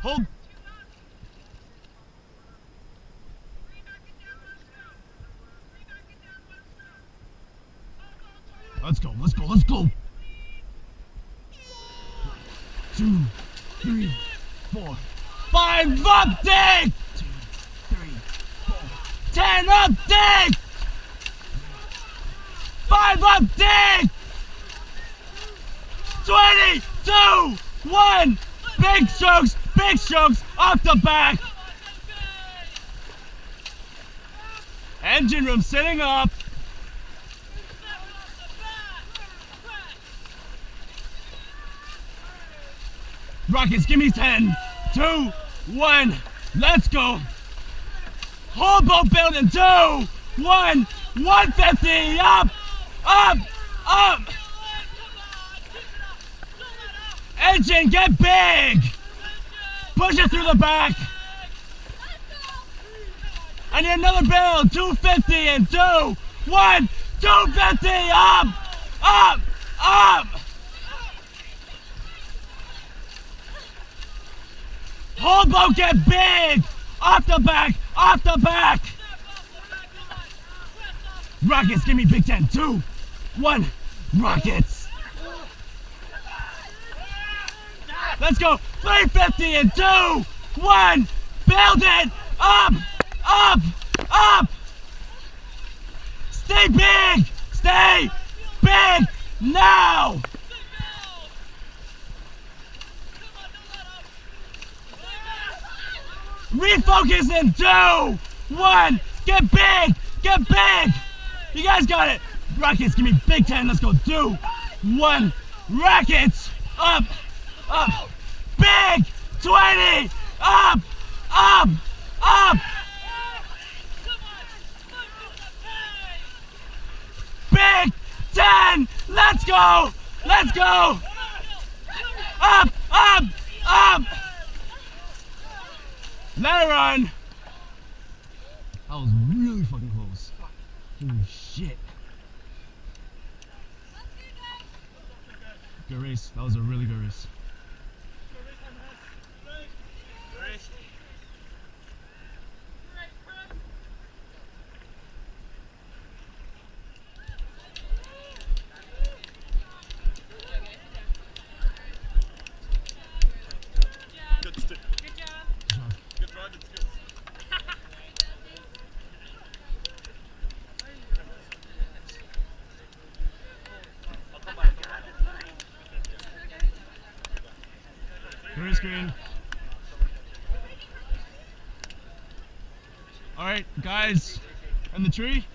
Hold. Let's go, let's go, let's go. 2, 3, 4, 5 up dig! 2, 3, 4, 10 up dig! 5 up dig! 22, 1! Big strokes, off the back! Engine room sitting up. Rockets, give me 10, 2, 1, let's go. Whole boat building, 2, 1, 150, up, up, up. Engine, get big. Push it through the back. I need another build, 250 and 2, 1, 250, up, up, up. Whole boat, get big! Off the back! Off the back! Rockets, give me big 10. 2, 1, Rockets! Let's go! 350 and 2, 1, build it! Up! Up! Up! Stay big! Stay big! Now! Refocus in 2, 1, get big, get big. You guys got it. Rockets, give me big 10. Let's go. 2, 1, Rockets, up, up, big 20, up, up, up. Big 10. Let's go. Let's go. Up, up, up. Let it run! That was really fucking close. Holy shit. Good race. That was a really good race. Green screen. All right, guys, and the tree.